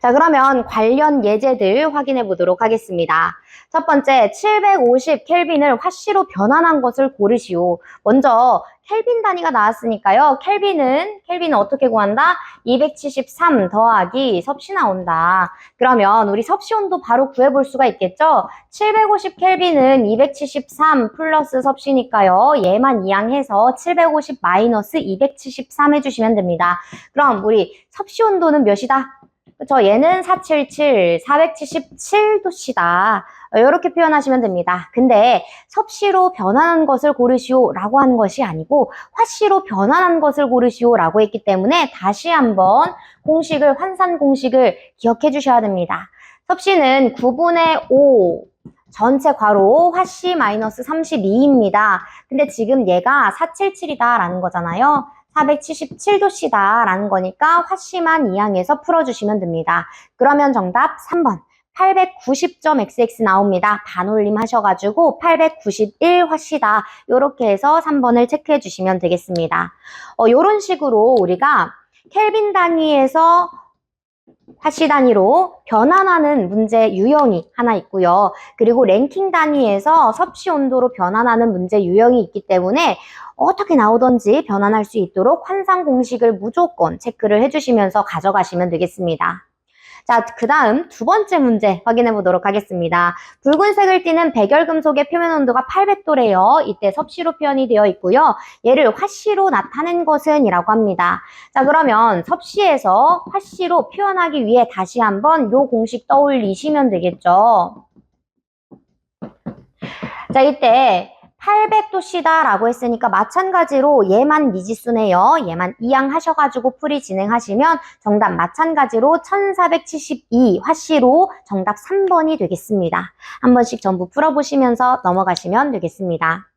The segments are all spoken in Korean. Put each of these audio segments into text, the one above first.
자, 그러면 관련 예제들 확인해 보도록 하겠습니다. 첫 번째, 750 켈빈을 화씨로 변환한 것을 고르시오. 먼저 켈빈 단위가 나왔으니까요. 켈빈은 어떻게 구한다? 273 더하기 섭씨 나온다. 그러면 우리 섭씨 온도 바로 구해볼 수가 있겠죠? 750 켈빈은 273 플러스 섭씨니까요. 얘만 이항해서 750 마이너스 273 해주시면 됩니다. 그럼 우리 섭씨 온도는 몇이다? 그쵸? 얘는 477, 477도씨다. 이렇게 표현하시면 됩니다. 근데 섭씨로 변환한 것을 고르시오 라고 하는 것이 아니고 화씨로 변환한 것을 고르시오 라고 했기 때문에 다시 한번 환산 공식을 기억해 주셔야 됩니다. 섭씨는 9분의 5 전체 괄호 화씨 마이너스 32입니다. 근데 지금 얘가 477이다 라는 거잖아요. 477도씨다 라는 거니까 화씨만 이항해서 풀어주시면 됩니다. 그러면 정답 3번 890.xx 나옵니다. 반올림 하셔가지고 891 화씨다. 이렇게 해서 3번을 체크해 주시면 되겠습니다. 이런 식으로 우리가 켈빈 단위에서 화씨 단위로 변환하는 문제 유형이 하나 있고요. 그리고 랭킹 단위에서 섭씨 온도로 변환하는 문제 유형이 있기 때문에 어떻게 나오던지 변환할 수 있도록 환상 공식을 무조건 체크를 해주시면서 가져가시면 되겠습니다. 자, 그 다음 두 번째 문제 확인해 보도록 하겠습니다. 붉은색을 띠는 백열금속의 표면 온도가 800도래요. 이때 섭씨로 표현이 되어 있고요. 얘를 화씨로 나타낸 것은 이라고 합니다. 자, 그러면 섭씨에서 화씨로 표현하기 위해 다시 한번 요 공식 떠올리시면 되겠죠. 자, 이때 800도씨다 라고 했으니까 마찬가지로 얘만 미지수네요. 얘만 이항하셔가지고 풀이 진행하시면 정답 마찬가지로 1472 화씨로 정답 3번이 되겠습니다. 한 번씩 전부 풀어보시면서 넘어가시면 되겠습니다.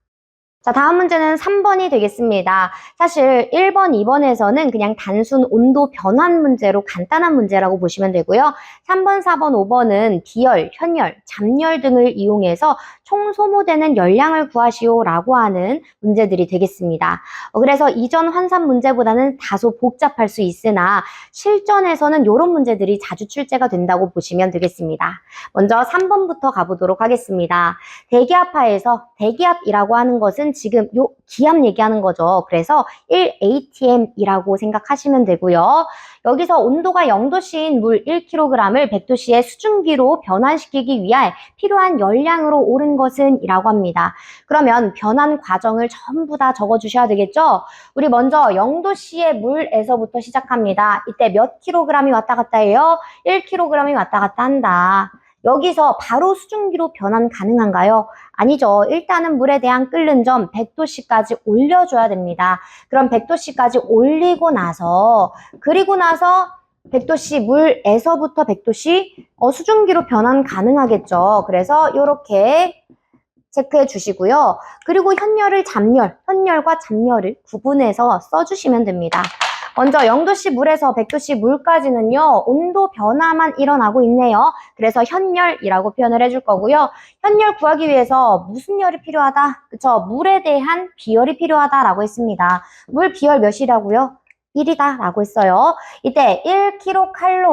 자, 다음 문제는 3번이 되겠습니다. 사실 1번, 2번에서는 그냥 단순 온도 변환 문제로 간단한 문제라고 보시면 되고요. 3번, 4번, 5번은 비열, 현열, 잡열 등을 이용해서 총 소모되는 열량을 구하시오라고 하는 문제들이 되겠습니다. 그래서 이전 환산 문제보다는 다소 복잡할 수 있으나 실전에서는 이런 문제들이 자주 출제가 된다고 보시면 되겠습니다. 먼저 3번부터 가보도록 하겠습니다. 대기압하에서 대기압이라고 하는 것은 지금 요 기압 얘기하는 거죠. 그래서 1atm이라고 생각하시면 되고요. 여기서 온도가 0도씨인 물 1kg을 100도씨의 수증기로 변환시키기 위해 필요한 열량으로 옳은 것은 이라고 합니다. 그러면 변환 과정을 전부 다 적어주셔야 되겠죠? 우리 먼저 0도씨의 물에서부터 시작합니다. 이때 몇 킬로그램이 왔다 갔다 해요? 1kg이 왔다 갔다 한다. 여기서 바로 수증기로 변환 가능한가요? 아니죠. 일단은 물에 대한 끓는 점 100도씨까지 올려줘야 됩니다. 그럼 100도씨까지 올리고 나서 그리고 나서 100도씨 물에서부터 100도씨 수증기로 변환 가능하겠죠. 그래서 이렇게 체크해 주시고요. 그리고 현열과 잡열을 구분해서 써주시면 됩니다. 먼저 0도씨 물에서 100도씨 물까지는요, 온도 변화만 일어나고 있네요. 그래서 현열이라고 표현을 해줄 거고요. 현열 구하기 위해서 무슨 열이 필요하다? 그쵸? 물에 대한 비열이 필요하다라고 했습니다. 물 비열 몇이라고요? 1이다 라고 했어요. 이때 1kcal per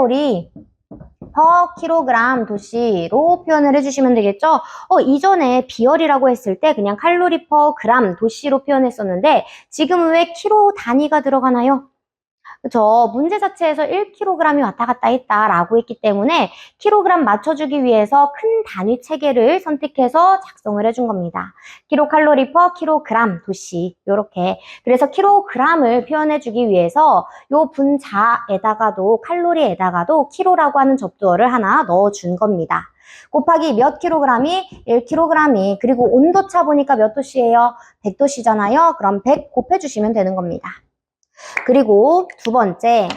kg 도씨로 표현을 해주시면 되겠죠? 이전에 비열이라고 했을 때 그냥 칼로리 per gram 도씨로 표현했었는데 지금은 왜 키로 단위가 들어가나요? 그쵸. 문제 자체에서 1kg이 왔다 갔다 했다라고 했기 때문에 킬로그램 맞춰주기 위해서 큰 단위 체계를 선택해서 작성을 해준 겁니다. 킬로칼로리 퍼 킬로그램 도씨 요렇게. 그래서 킬로그램을 표현해주기 위해서 요 분자에다가도 칼로리에다가도 킬로라고 하는 접두어를 하나 넣어준 겁니다. 곱하기 몇 킬로그램이 1kg이 그리고 온도차 보니까 몇 도씨예요? 100도씨잖아요. 그럼 100 곱해주시면 되는 겁니다. 그리고 두 번째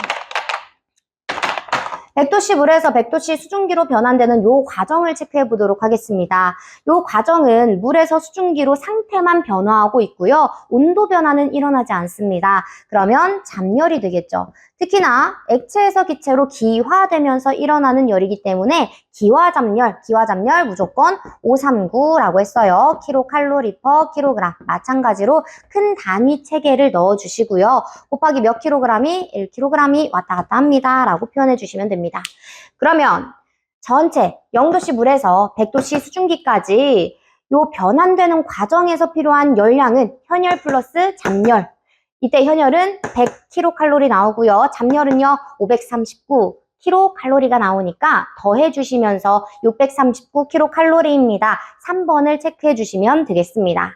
100도씨 물에서 100도씨 수증기로 변환되는 요 과정을 체크해 보도록 하겠습니다. 요 과정은 물에서 수증기로 상태만 변화하고 있고요. 온도 변화는 일어나지 않습니다. 그러면 잡열이 되겠죠. 특히나 액체에서 기체로 기화되면서 일어나는 열이기 때문에 기화잡열 무조건 539라고 했어요. 킬로칼로리 퍼 킬로그램. 마찬가지로 큰 단위 체계를 넣어주시고요. 곱하기 몇 킬로그램이 1킬로그램이 왔다 갔다 합니다. 라고 표현해 주시면 됩니다. 그러면 전체 0도씨 물에서 100도씨 수증기까지 요 변환되는 과정에서 필요한 열량은 현열 플러스 잡열. 이때 현열은 100kcal 나오고요. 잡열은요 539kcal가 나오니까 더해 주시면서 639kcal입니다. 3번을 체크해 주시면 되겠습니다.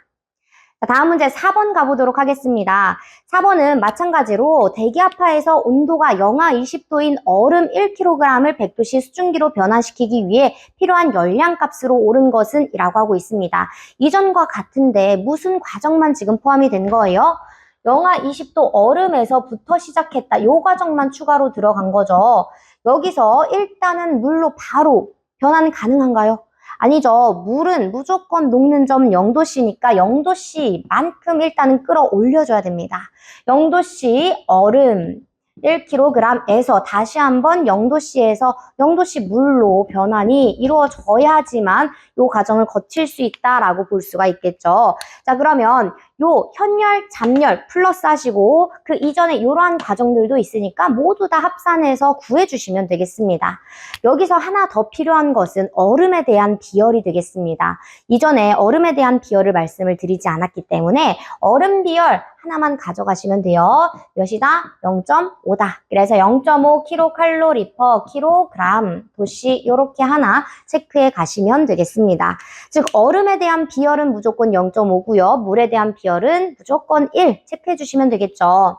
다음 문제 4번 가보도록 하겠습니다. 4번은 마찬가지로 대기압하에서 온도가 영하 20도인 얼음 1kg을 100도씨 수증기로 변화시키기 위해 필요한 열량값으로 옳은 것은 이라고 하고 있습니다. 이전과 같은데 무슨 과정만 지금 포함이 된 거예요? 영하 20도 얼음에서부터 시작했다. 이 과정만 추가로 들어간 거죠. 여기서 일단은 물로 바로 변환 가능한가요? 아니죠. 물은 무조건 녹는 점 0도씨니까 0도씨만큼 일단은 끌어올려줘야 됩니다. 0도씨 얼음 1kg에서 다시 한번 0도씨에서 0도씨 물로 변환이 이루어져야지만 이 과정을 거칠 수 있다라고 볼 수가 있겠죠. 자, 그러면 요 현열, 잡열 플러스 하시고 그 이전에 이러한 과정들도 있으니까 모두 다 합산해서 구해주시면 되겠습니다. 여기서 하나 더 필요한 것은 얼음에 대한 비열이 되겠습니다. 이전에 얼음에 대한 비열을 말씀을 드리지 않았기 때문에 얼음 비열 하나만 가져가시면 돼요. 몇이다? 0.5다. 그래서 0.5kcal per kg 도씨 이렇게 하나 체크해 가시면 되겠습니다. 즉 얼음에 대한 비열은 무조건 0.5고요. 물에 대한 비열은 무조건 1 체크해 주시면 되겠죠.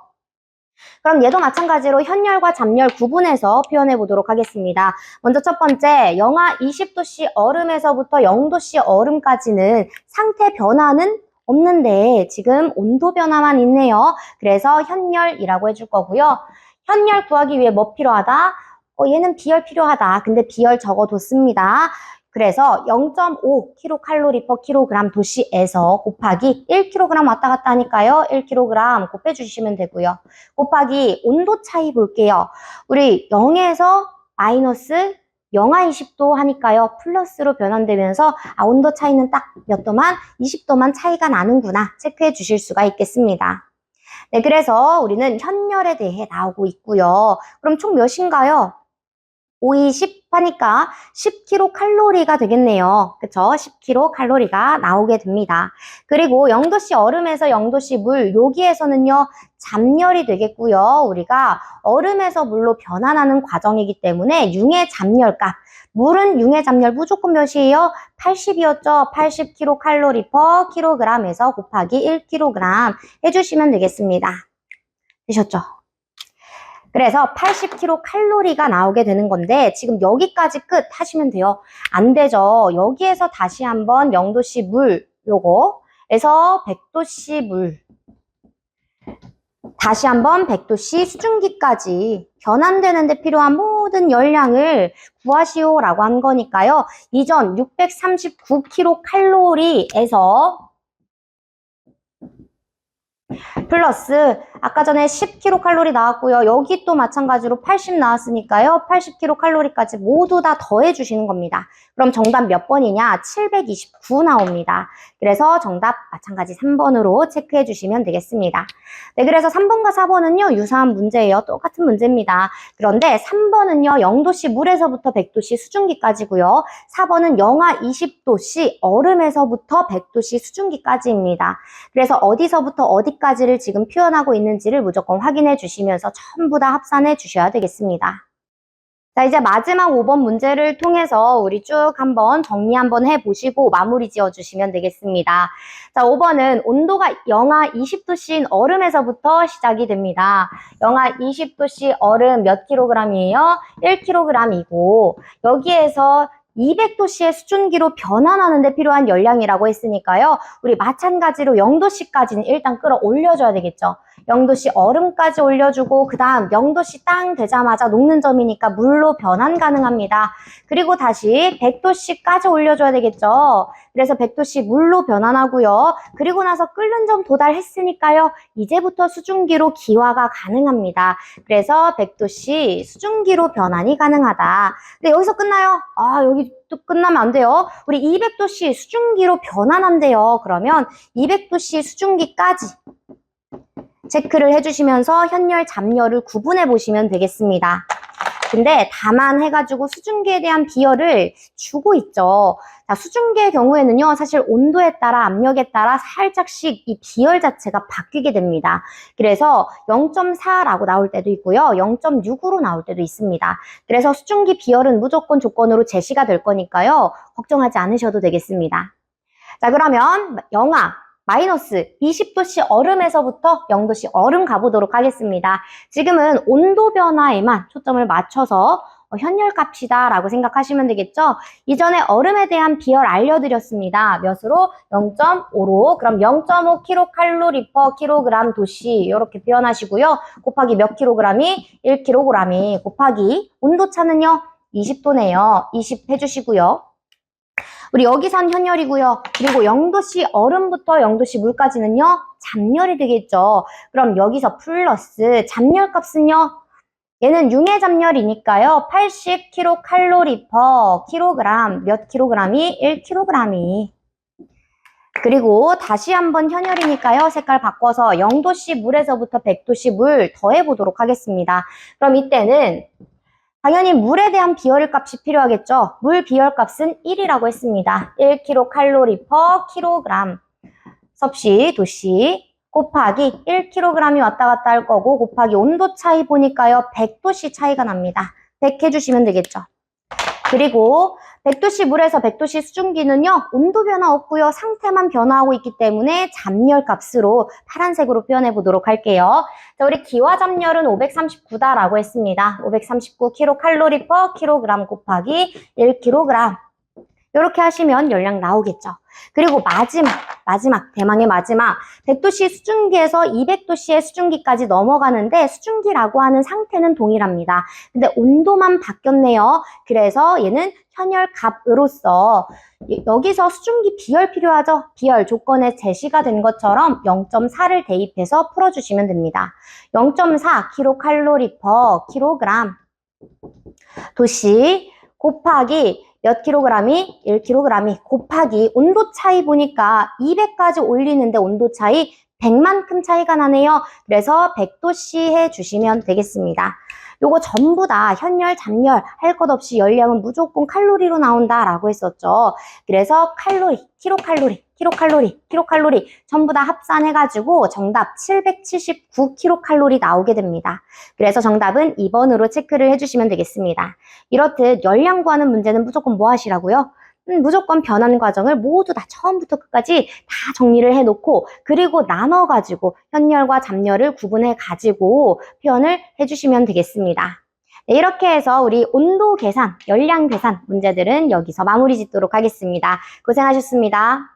그럼 얘도 마찬가지로 현열과 잡열 구분해서 표현해 보도록 하겠습니다. 먼저 첫 번째, 영하 20도씨 얼음에서부터 0도씨 얼음까지는 상태 변화는 없는데 지금 온도 변화만 있네요. 그래서 현열이라고 해줄 거고요. 현열 구하기 위해 뭐 필요하다? 얘는 비열 필요하다. 근데 비열 적어뒀습니다. 그래서 0.5kcal per kg 도시에서 곱하기 1kg 왔다 갔다 하니까요. 1kg 곱해주시면 되고요. 곱하기 온도 차이 볼게요. 우리 0에서 마이너스 영하 20도 하니까요. 플러스로 변환되면서 온도 차이는 딱 몇 도만? 20도만 차이가 나는구나 체크해 주실 수가 있겠습니다. 네, 그래서 우리는 현열에 대해 나오고 있고요. 그럼 총 몇인가요? 5, 20 하니까 10kcal가 되겠네요. 그쵸? 10kcal가 나오게 됩니다. 그리고 0도씨 얼음에서 0도씨 물, 여기에서는요, 잡열이 되겠고요. 우리가 얼음에서 물로 변환하는 과정이기 때문에 융의 잡열값, 물은 융의 잡열 무조건 몇이에요? 80이었죠? 80kcal per kg에서 곱하기 1kg 해주시면 되겠습니다. 되셨죠? 그래서 80kcal가 나오게 되는 건데 지금 여기까지 끝 하시면 돼요. 안 되죠. 여기에서 다시 한번 0도씨 물 요거에서 100도씨 물 다시 한번 100도씨 수증기까지 변환되는데 필요한 모든 열량을 구하시오라고 한 거니까요. 이전 639kcal에서 플러스 아까 전에 10kcal 나왔고요. 여기 또 마찬가지로 80 나왔으니까요. 80kcal까지 모두 다 더해 주시는 겁니다. 그럼 정답 몇 번이냐? 729 나옵니다. 그래서 정답 마찬가지 3번으로 체크해 주시면 되겠습니다. 네, 그래서 3번과 4번은요. 유사한 문제예요. 똑같은 문제입니다. 그런데 3번은요. 0도씨 물에서부터 100도씨 수증기까지고요. 4번은 영하 20도씨 얼음에서부터 100도씨 수증기까지입니다. 그래서 어디서부터 어디까지를 지금 표현하고 있는지를 무조건 확인해 주시면서 전부 다 합산해 주셔야 되겠습니다. 자, 이제 마지막 5번 문제를 통해서 우리 쭉 한번 정리 한번 해보시고 마무리 지어주시면 되겠습니다. 자, 5번은 온도가 영하 20도씨인 얼음에서부터 시작이 됩니다. 영하 20도씨 얼음 몇 킬로그램이에요? 1kg이고 여기에서 200도씨의 수증기로 변환하는데 필요한 열량이라고 했으니까요. 우리 마찬가지로 0도씨까지는 일단 끌어올려줘야 되겠죠. 0도씨 얼음까지 올려주고 그 다음 0도씨 땅 되자마자 녹는 점이니까 물로 변환 가능합니다. 그리고 다시 100도씨까지 올려줘야 되겠죠. 그래서 100도씨 물로 변환하고요. 그리고 나서 끓는 점 도달했으니까요. 이제부터 수증기로 기화가 가능합니다. 그래서 100도씨 수증기로 변환이 가능하다. 근데 여기서 끝나요? 아, 여기 또 끝나면 안 돼요. 우리 200도씨 수증기로 변환한대요. 그러면 200도씨 수증기까지 체크를 해주시면서 현열, 잡열을 구분해 보시면 되겠습니다. 근데 다만 해가지고 수증기에 대한 비열을 주고 있죠. 자, 수증기의 경우에는요, 사실 온도에 따라 압력에 따라 살짝씩 이 비열 자체가 바뀌게 됩니다. 그래서 0.4라고 나올 때도 있고요, 0.6으로 나올 때도 있습니다. 그래서 수증기 비열은 무조건 조건으로 제시가 될 거니까요, 걱정하지 않으셔도 되겠습니다. 자, 그러면 영하 마이너스 20도씨 얼음에서부터 0도씨 얼음 가보도록 하겠습니다. 지금은 온도 변화에만 초점을 맞춰서 현열값이다 라고 생각하시면 되겠죠. 이전에 얼음에 대한 비열 알려드렸습니다. 몇으로? 0.5로. 그럼 0.5 kcal per kg 도씨 이렇게 표현하시고요. 곱하기 몇 kg이? 1kg이 곱하기 온도차는요 20도네요. 20 해주시고요. 우리 여기선 현열이고요. 그리고 0도씨 얼음부터 0도씨 물까지는요. 잡열이 되겠죠. 그럼 여기서 플러스 잡열 값은요. 얘는 융의 잡열이니까요. 80kcal per kg. 몇 kg이? 1kg이. 그리고 다시 한번 현열이니까요. 색깔 바꿔서 0도씨 물에서부터 100도씨 물 더해보도록 하겠습니다. 그럼 이때는 당연히 물에 대한 비열 값이 필요하겠죠. 물 비열 값은 1이라고 했습니다. 1kcal per kg. 섭씨, 도씨 곱하기 1kg이 왔다 갔다 할 거고 곱하기 온도 차이 보니까요. 100도씨 차이가 납니다. 100 해주시면 되겠죠. 그리고 100도씨 물에서 100도씨 수증기는요. 온도 변화 없고요. 상태만 변화하고 있기 때문에 잡열 값으로 파란색으로 표현해 보도록 할게요. 자, 우리 기화 잡열은 539다라고 했습니다. 539 kcal per kg 곱하기 1kg. 이렇게 하시면 열량 나오겠죠. 그리고 마지막, 대망의 마지막 100도씨 수증기에서 200도씨의 수증기까지 넘어가는데 수증기라고 하는 상태는 동일합니다. 근데 온도만 바뀌었네요. 그래서 얘는 현열값으로서 여기서 수증기 비열 필요하죠? 비열 조건에 제시가 된 것처럼 0.4를 대입해서 풀어주시면 됩니다. 0.4 kcal per kg 도씨 곱하기 몇 킬로그램이? 1kg이 곱하기 온도 차이 보니까 200까지 올리는데 온도 차이 100만큼 차이가 나네요. 그래서 100도씨 해주시면 되겠습니다. 요거 전부 다 현열, 잡열 할 것 없이 열량은 무조건 칼로리로 나온다라고 했었죠. 그래서 칼로리, 킬로칼로리 전부 다 합산해가지고 정답 779kcal 나오게 됩니다. 그래서 정답은 2번으로 체크를 해주시면 되겠습니다. 이렇듯 열량 구하는 문제는 무조건 뭐 하시라고요? 무조건 변환 과정을 모두 다 처음부터 끝까지 다 정리를 해놓고 그리고 나눠가지고 현열과 잡열을 구분해가지고 표현을 해주시면 되겠습니다. 네, 이렇게 해서 우리 온도 계산, 열량 계산 문제들은 여기서 마무리 짓도록 하겠습니다. 고생하셨습니다.